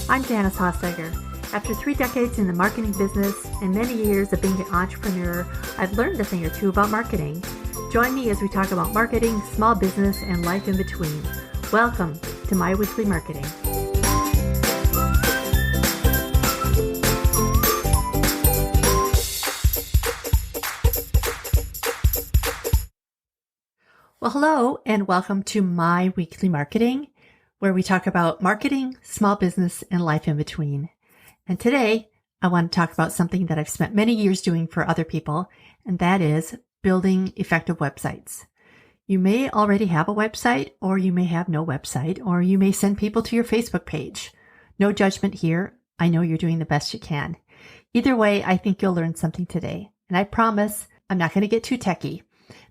I'm Janice Hossager. After 3 decades in the marketing business and many years of being an entrepreneur, I've learned a thing or two about marketing. Join me as we talk about marketing, small business, and life in between. Welcome to my weekly marketing. Well, hello, and welcome to my weekly marketing, where we talk about marketing, small business, and life in between. And today, I want to talk about something that I've spent many years doing for other people, and that is building effective websites. You may already have a website, or you may have no website, or you may send people to your Facebook page. No judgment here. I know you're doing the best you can. Either way, I think you'll learn something today. And I promise I'm not going to get too techie.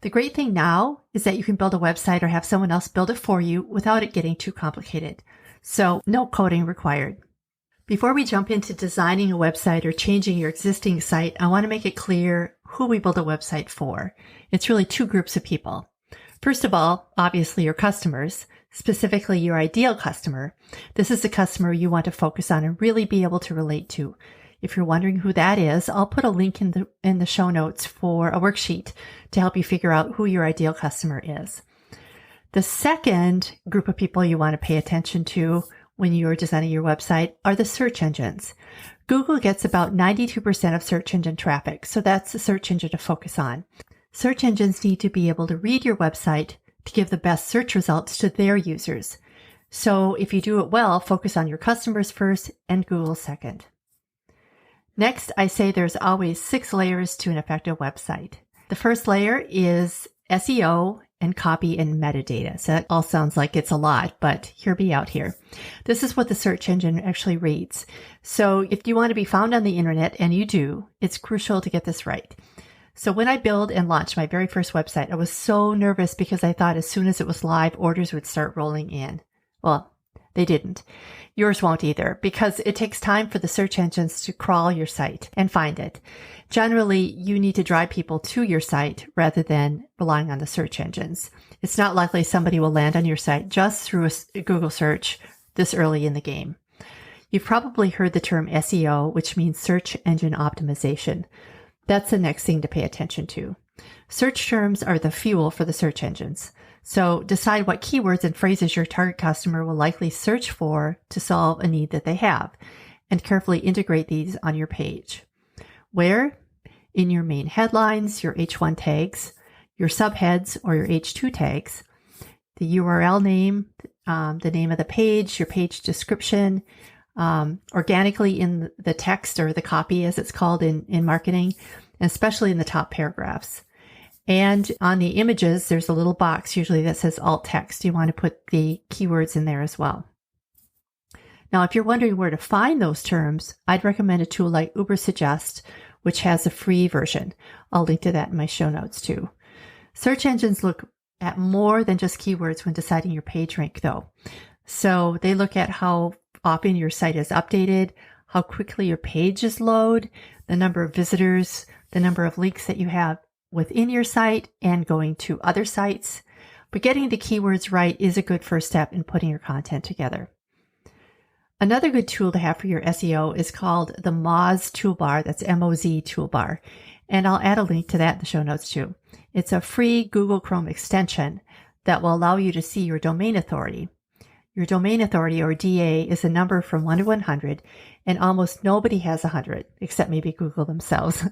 The great thing now is that you can build a website or have someone else build it for you without it getting too complicated. So no coding required. Before we jump into designing a website or changing your existing site, I want to make it clear who we build a website for. It's really 2 groups of people. First of all, obviously your customers, specifically your ideal customer. This is the customer you want to focus on and really be able to relate to. If you're wondering who that is, I'll put a link in the show notes for a worksheet to help you figure out who your ideal customer is. The second group of people you want to pay attention to when you're designing your website are the search engines. Google gets about 92% of search engine traffic, so that's the search engine to focus on. Search engines need to be able to read your website to give the best search results to their users. So if you do it well, focus on your customers first and Google second. Next, I say there's always 6 layers to an effective website. The first layer is SEO and copy and metadata. So that all sounds like it's a lot, but hear me out here. This is what the search engine actually reads. So if you want to be found on the internet, and you do, it's crucial to get this right. So when I built and launched my very first website, I was so nervous because I thought as soon as it was live, orders would start rolling in. Well, they didn't. Yours won't either, because it takes time for the search engines to crawl your site and find it. Generally, you need to drive people to your site rather than relying on the search engines. It's not likely somebody will land on your site just through a Google search this early in the game. You've probably heard the term SEO, which means search engine optimization. That's the next thing to pay attention to. Search terms are the fuel for the search engines. So decide what keywords and phrases your target customer will likely search for to solve a need that they have, and carefully integrate these on your page. Where? In your main headlines, your H1 tags, your subheads or your H2 tags, the URL name, the name of the page, your page description, organically in the text or the copy as it's called in marketing, and especially in the top paragraphs. And on the images, there's a little box usually that says alt text. You want to put the keywords in there as well. Now, if you're wondering where to find those terms, I'd recommend a tool like Ubersuggest, which has a free version. I'll link to that in my show notes too. Search engines look at more than just keywords when deciding your page rank though. So they look at how often your site is updated, how quickly your pages load, the number of visitors, the number of links that you have within your site and going to other sites. But getting the keywords right is a good first step in putting your content together. Another good tool to have for your SEO is called the Moz toolbar. That's M-O-Z toolbar. And I'll add a link to that in the show notes too. It's a free Google Chrome extension that will allow you to see your domain authority. Your domain authority, or DA, is a number from 1 to 100, and almost nobody has 100, except maybe Google themselves.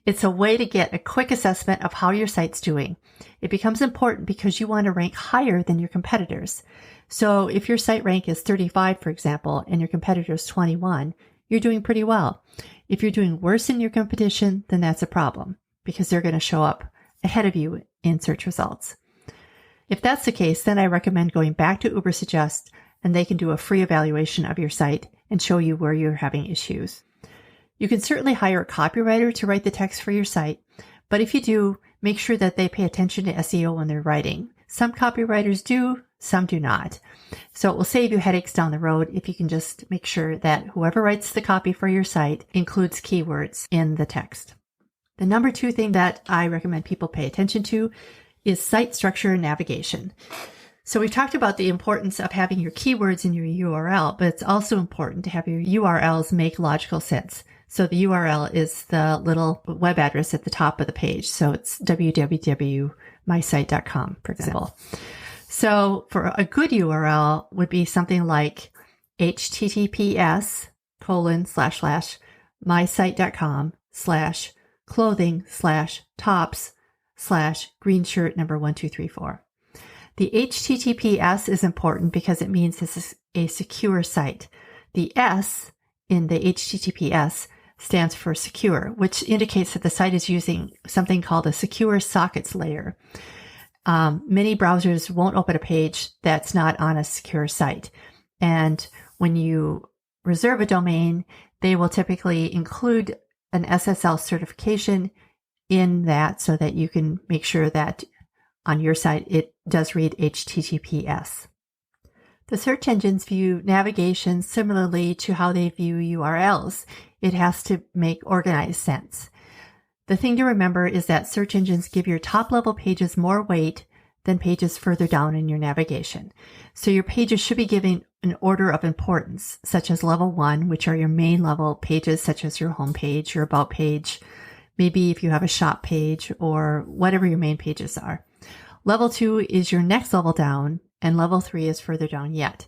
It's a way to get a quick assessment of how your site's doing. It becomes important because you want to rank higher than your competitors. So if your site rank is 35, for example, and your competitor is 21, you're doing pretty well. If you're doing worse than your competition, then that's a problem because they're going to show up ahead of you in search results. If that's the case, then I recommend going back to Ubersuggest, and they can do a free evaluation of your site and show you where you're having issues. You can certainly hire a copywriter to write the text for your site, but if you do, make sure that they pay attention to SEO when they're writing. Some copywriters do, some do not. So it will save you headaches down the road if you can just make sure that whoever writes the copy for your site includes keywords in the text. The number 2 thing that I recommend people pay attention to is site structure and navigation. So we've talked about the importance of having your keywords in your URL, but it's also important to have your URLs make logical sense. So the URL is the little web address at the top of the page. So it's www.mysite.com, for example. So for a good URL would be something like https://mysite.com/clothing/tops/green shirt number 1234. The HTTPS is important because it means this is a secure site. The S in the HTTPS stands for secure, which indicates that the site is using something called a secure sockets layer. Many browsers won't open a page that's not on a secure site. And when you reserve a domain, they will typically include an SSL certification in that so that you can make sure that on your site it does read HTTPS. The search engines view navigation similarly to how they view URLs. It has to make organized sense. The thing to remember is that search engines give your top-level pages more weight than pages further down in your navigation. So your pages should be given an order of importance, such as level 1, which are your main level pages, such as your home page, your about page, maybe if you have a shop page or whatever your main pages are. Level 2 is your next level down, and level 3 is further down yet.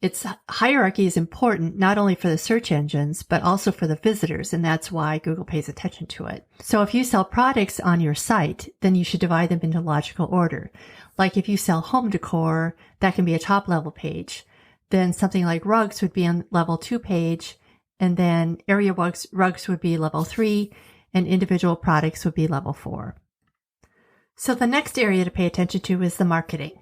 Its hierarchy is important not only for the search engines, but also for the visitors, and that's why Google pays attention to it. So if you sell products on your site, then you should divide them into logical order. Like if you sell home decor, that can be a top level page. Then something like rugs would be on level 2 page, and then area rugs would be level 3, and individual products would be level 4. So the next area to pay attention to is the marketing.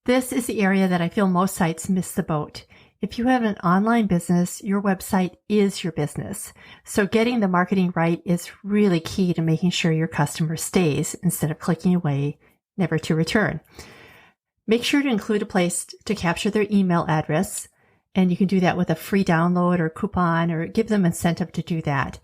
This is the area that I feel most sites miss the boat. If you have an online business, your website is your business. So getting the marketing right is really key to making sure your customer stays instead of clicking away, never to return. Make sure to include a place to capture their email address, and you can do that with a free download or coupon or give them incentive to do that.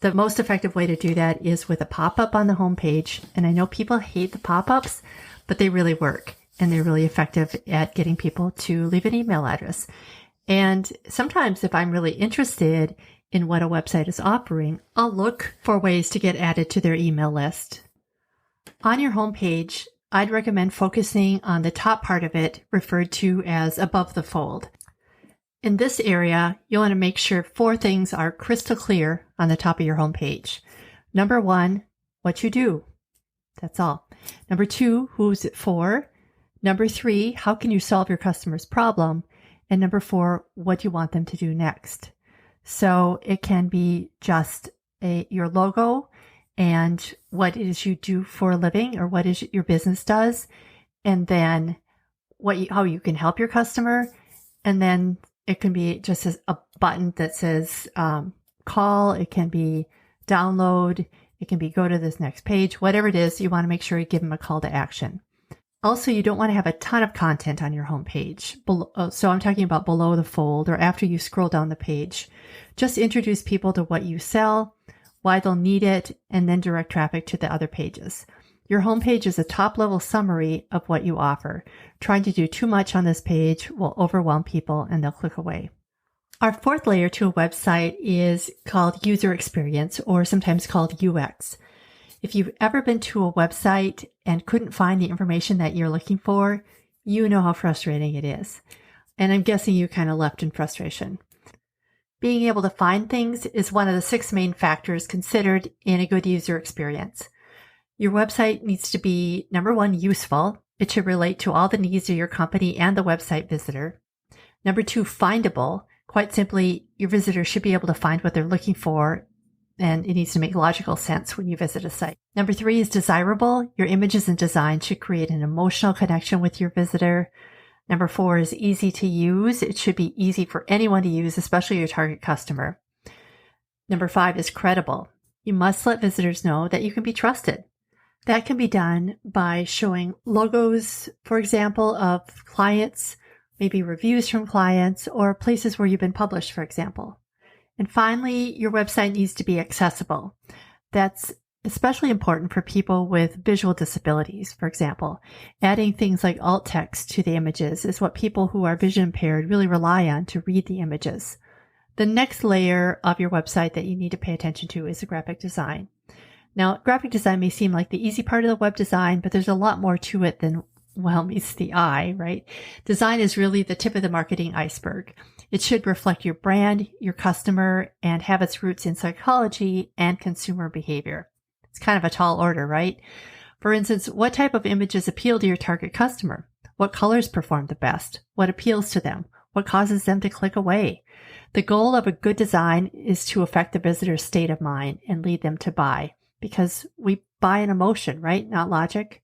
The most effective way to do that is with a pop-up on the homepage. And I know people hate the pop-ups, but they really work. And they're really effective at getting people to leave an email address. And sometimes if I'm really interested in what a website is offering, I'll look for ways to get added to their email list. On your homepage, I'd recommend focusing on the top part of it, referred to as above the fold. In this area, you'll want to make sure 4 things are crystal clear on the top of your homepage. Number 1, what you do. That's all. Number 2, who's it for? Number 3, how can you solve your customer's problem? And number 4, what do you want them to do next? So it can be just your logo and what it is you do for a living or what is your business does, and then how you can help your customer, and then it can be just a button that says call. It can be download. It can be go to this next page. Whatever it is, you want to make sure you give them a call to action. Also, you don't want to have a ton of content on your homepage. So I'm talking about below the fold or after you scroll down the page. Just introduce people to what you sell, why they'll need it, and then direct traffic to the other pages. Your homepage is a top-level summary of what you offer. Trying to do too much on this page will overwhelm people and they'll click away. Our 4th layer to a website is called user experience, or sometimes called UX. If you've ever been to a website and couldn't find the information that you're looking for, you know how frustrating it is. And I'm guessing you kind of left in frustration. Being able to find things is one of the 6 main factors considered in a good user experience. Your website needs to be, number 1, useful. It should relate to all the needs of your company and the website visitor. Number 2, findable. Quite simply, your visitor should be able to find what they're looking for, and it needs to make logical sense when you visit a site. Number 3 is desirable. Your images and design should create an emotional connection with your visitor. Number 4 is easy to use. It should be easy for anyone to use, especially your target customer. Number 5 is credible. You must let visitors know that you can be trusted. That can be done by showing logos, for example, of clients, maybe reviews from clients, or places where you've been published, for example. And finally, your website needs to be accessible. That's especially important for people with visual disabilities. For example, adding things like alt text to the images is what people who are vision impaired really rely on to read the images. The next layer of your website that you need to pay attention to is the graphic design. Now, graphic design may seem like the easy part of the web design, but there's a lot more to it than, well, meets the eye, right? Design is really the tip of the marketing iceberg. It should reflect your brand, your customer, and have its roots in psychology and consumer behavior. It's kind of a tall order, right? For instance, what type of images appeal to your target customer? What colors perform the best? What appeals to them? What causes them to click away? The goal of a good design is to affect the visitor's state of mind and lead them to buy, because we buy an emotion, right? Not logic.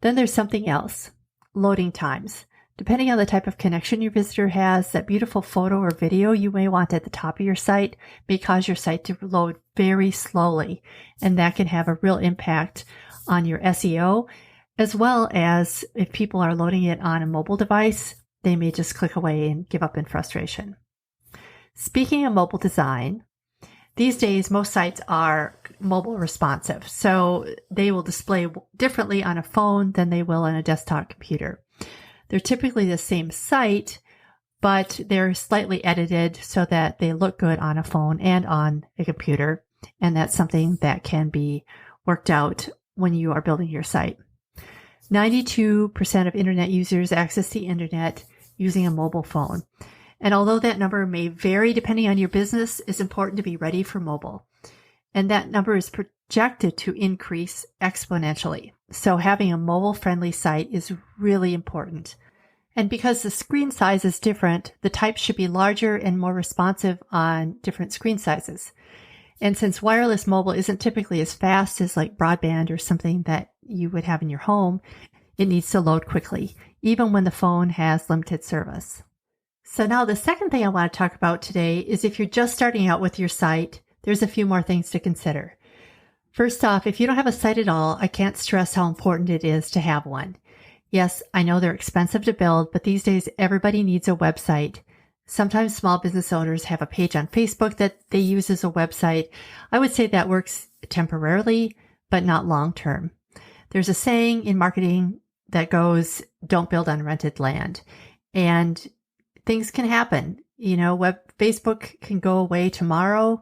Then there's something else, loading times. Depending on the type of connection your visitor has, that beautiful photo or video you may want at the top of your site may cause your site to load very slowly, and that can have a real impact on your SEO, as well as if people are loading it on a mobile device, they may just click away and give up in frustration. Speaking of mobile design, these days most sites are mobile responsive, so they will display differently on a phone than they will on a desktop computer. They're typically the same site, but they're slightly edited so that they look good on a phone and on a computer, and that's something that can be worked out when you are building your site. 92% of internet users access the internet using a mobile phone. And although that number may vary depending on your business, it's important to be ready for mobile. And that number is projected to increase exponentially. So having a mobile-friendly site is really important. And because the screen size is different, the type should be larger and more responsive on different screen sizes. And since wireless mobile isn't typically as fast as like broadband or something that you would have in your home, it needs to load quickly, even when the phone has limited service. So now the second thing I want to talk about today is if you're just starting out with your site, there's a few more things to consider. First off, if you don't have a site at all, I can't stress how important it is to have one. Yes, I know they're expensive to build, but these days everybody needs a website. Sometimes small business owners have a page on Facebook that they use as a website. I would say that works temporarily, but not long term. There's a saying in marketing that goes, don't build on rented land. And things can happen. You know, Facebook can go away tomorrow.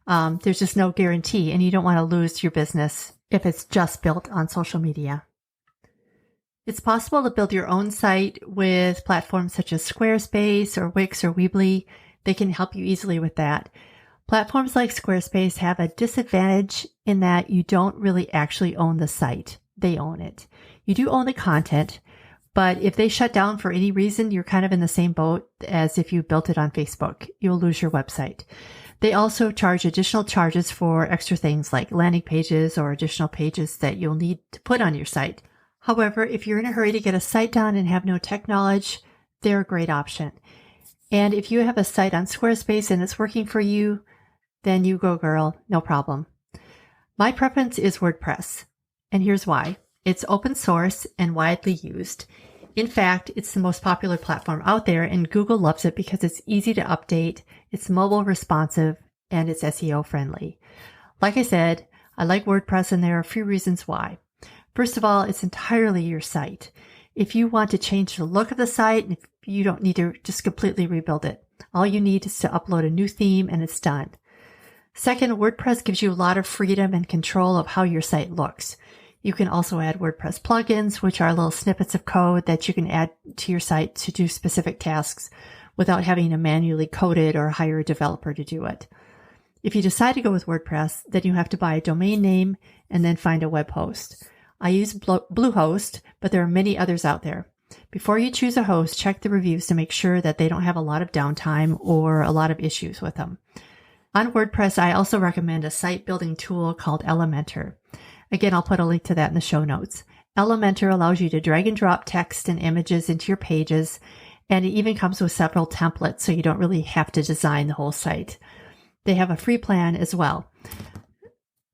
There's just no guarantee, and you don't want to lose your business if it's just built on social media. It's possible to build your own site with platforms such as Squarespace or Wix or Weebly. They can help you easily with that. Platforms like Squarespace have a disadvantage in that you don't really actually own the site. They own it. You do own the content, but if they shut down for any reason, you're kind of in the same boat as if you built it on Facebook. You'll lose your website. They also charge additional charges for extra things like landing pages or additional pages that you'll need to put on your site. However, if you're in a hurry to get a site done and have no tech knowledge, they're a great option. And if you have a site on Squarespace and it's working for you, then you go girl, no problem. My preference is WordPress, and here's why. It's open source and widely used. In fact, it's the most popular platform out there, and Google loves it because it's easy to update, it's mobile responsive, and it's SEO friendly. Like I said, I like WordPress, and there are a few reasons why. First of all, it's entirely your site. If you want to change the look of the site, you don't need to just completely rebuild it. All you need is to upload a new theme and it's done. Second, WordPress gives you a lot of freedom and control of how your site looks. You can also add WordPress plugins, which are little snippets of code that you can add to your site to do specific tasks without having to manually code it or hire a developer to do it. If you decide to go with WordPress, then you have to buy a domain name and then find a web host. I use Bluehost, but there are many others out there. Before you choose a host, check the reviews to make sure that they don't have a lot of downtime or a lot of issues with them. On WordPress, I also recommend a site building tool called Elementor. Again, I'll put a link to that in the show notes. Elementor allows you to drag and drop text and images into your pages, and it even comes with several templates, so you don't really have to design the whole site. They have a free plan as well.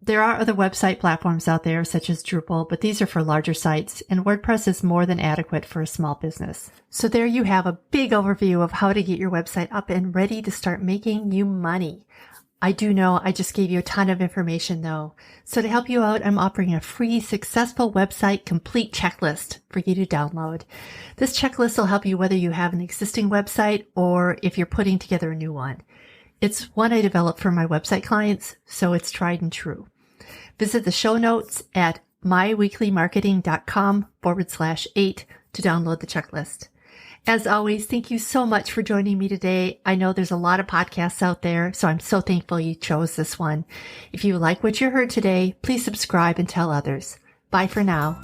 There are other website platforms out there, such as Drupal, but these are for larger sites, and WordPress is more than adequate for a small business. So there you have a big overview of how to get your website up and ready to start making you money. I do know I just gave you a ton of information though. So to help you out, I'm offering a free successful website complete checklist for you to download. This checklist will help you whether you have an existing website or if you're putting together a new one. It's one I developed for my website clients, so it's tried and true. Visit the show notes at myweeklymarketing.com/8 to download the checklist. As always, thank you so much for joining me today. I know there's a lot of podcasts out there, so I'm so thankful you chose this one. If you like what you heard today, please subscribe and tell others. Bye for now.